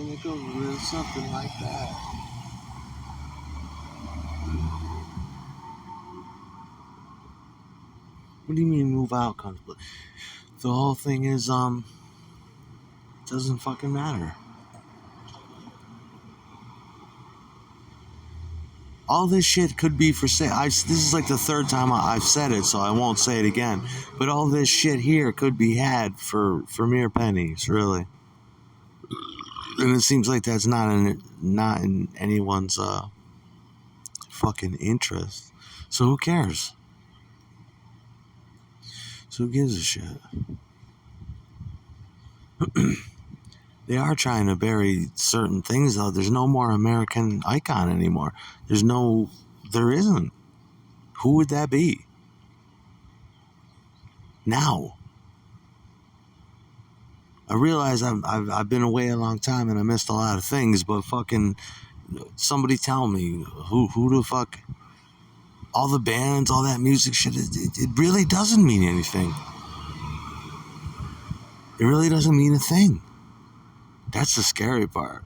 And it goes with something like that. What do you mean move outcomes? But the whole thing is, it doesn't fucking matter. All this shit could be for sale. This is like the third time I've said it, so I won't say it again. But all this shit here could be had for mere pennies, really. And it seems like that's not in anyone's fucking interest. So who cares? So who gives a shit? They are trying to bury certain things, though. There's no more American icon anymore. There isn't. Who would that be? Now. I realize I've been away a long time and I missed a lot of things, but fucking somebody tell me who the fuck, all the bands, all that music shit, it really doesn't mean anything. It really doesn't mean a thing. That's the scary part.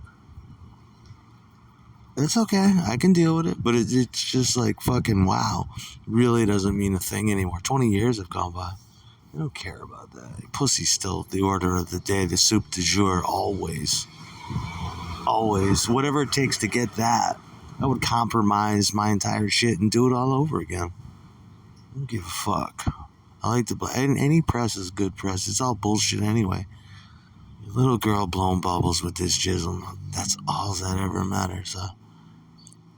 It's okay, I can deal with it, but it's just like fucking wow. It really doesn't mean a thing anymore. 20 years have gone by. I don't care about that. Pussy's still the order of the day, the soup du jour, always. Always. Whatever it takes to get that. I would compromise my entire shit and do it all over again. I don't give a fuck. I like to any press is good press. It's all bullshit anyway. Little girl blowing bubbles with this jism. That's all that ever matters.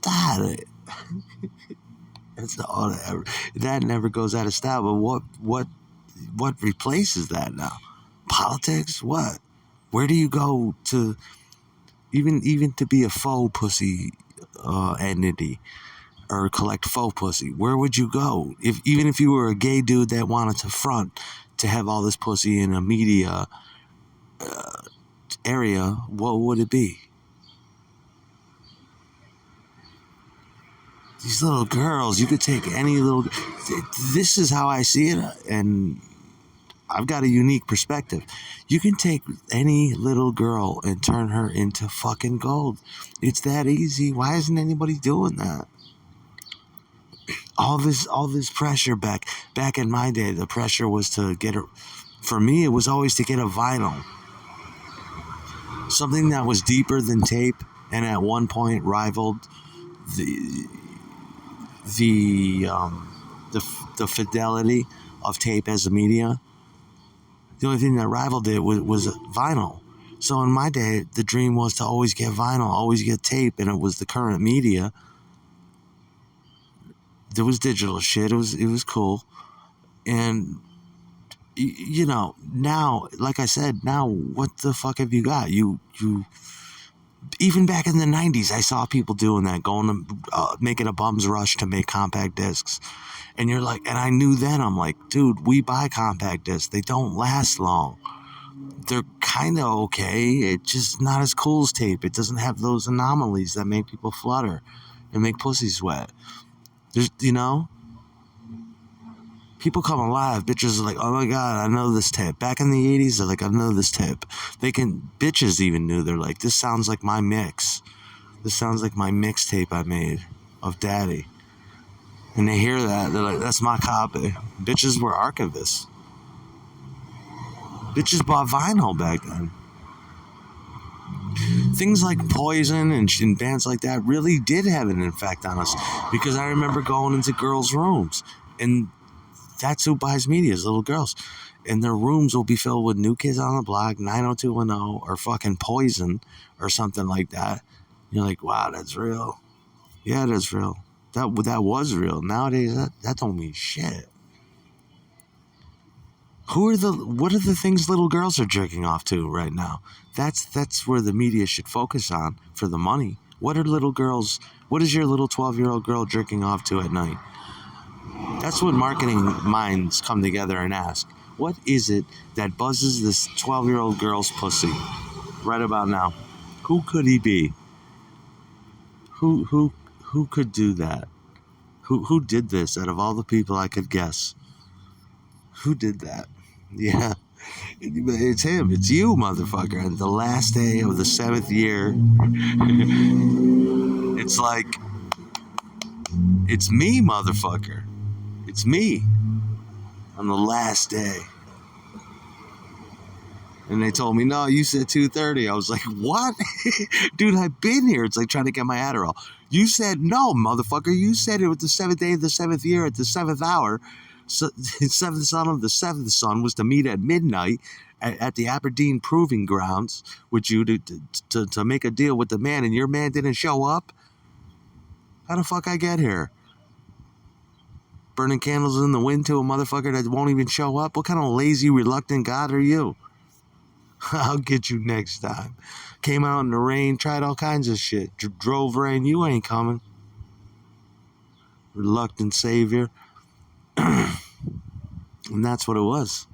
That's all that ever. That never goes out of style. But what replaces that now? Politics? What? Where do you go to even to be a faux pussy entity or collect faux pussy? Where would you go? Even if you were a gay dude that wanted to front to have all this pussy in a media area, what would it be? These little girls, you could take any little... This is how I see it, and I've got a unique perspective. You can take any little girl and turn her into fucking gold. It's that easy. Why isn't anybody doing that? All this pressure back in my day, the pressure was to get her... For me, it was always to get a vinyl. Something that was deeper than tape and at one point rivaled the fidelity of tape as a media. The only thing that rivaled it was vinyl. So in my day, the dream was to always get vinyl, always get tape, and it was the current media. There was digital shit. It was cool. And you know, now, like I said, now what the fuck have you got? You even back in the 90s, I saw people doing that, going to making a bum's rush to make compact discs. And you're like, and I knew then, I'm like, dude, we buy compact discs. They don't last long. They're kind of okay. It's just not as cool as tape. It doesn't have those anomalies that make people flutter and make pussy sweat. There's, you know, people come alive. Bitches are like, oh my God, I know this tape. Back in the 80s, they're like, I know this tape. Bitches even knew. They're like, this sounds like my mix. This sounds like my mixtape I made of Daddy. And they hear that, they're like, that's my copy. Bitches were archivists. Bitches bought vinyl back then. Things like Poison and bands like that really did have an effect on us. Because I remember going into girls' rooms, and that's who buys media, is little girls. And their rooms will be filled with New Kids on the Block, 90210, or fucking Poison, or something like that. You're like, wow, that's real. Yeah, that's real. That was real. Nowadays, that don't mean shit. What are the things little girls are jerking off to right now? That's where the media should focus on for the money. What is your little 12-year-old girl jerking off to at night? That's what marketing minds come together and ask. What is it that buzzes this 12-year-old girl's pussy right about now? Who could he be? Who could do that? Who did this out of all the people I could guess? Who did that? Yeah. It's him. It's you, motherfucker. And the last day of the 7th year, it's like, it's me, motherfucker. It's me on the last day. And they told me, no, you said 2:30. I was like, what? Dude, I've been here. It's like trying to get my Adderall. You said, no, motherfucker. You said it was the 7th day of the 7th year at the 7th hour. So, the 7th son of the 7th son was to meet at midnight at the Aberdeen Proving Grounds with you to make a deal with the man, and your man didn't show up? How the fuck I get here? Burning candles in the wind to a motherfucker that won't even show up? What kind of lazy, reluctant God are you? I'll get you next time. Came out in the rain, tried all kinds of shit. Drove rain, you ain't coming. Reluctant savior. And that's what it was.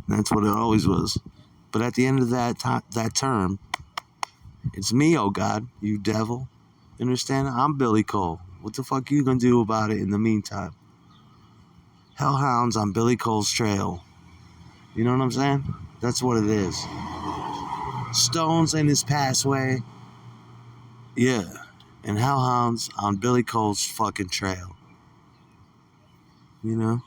That's what it always was. But at the end of that term, it's me, oh God, you devil. You understand? I'm Billy Cole. What the fuck you gonna do about it in the meantime? Hellhounds on Billy Cole's trail. You know what I'm saying? That's what it is. Stones in his passway. Yeah. And hellhounds on Billy Cole's fucking trail. You know?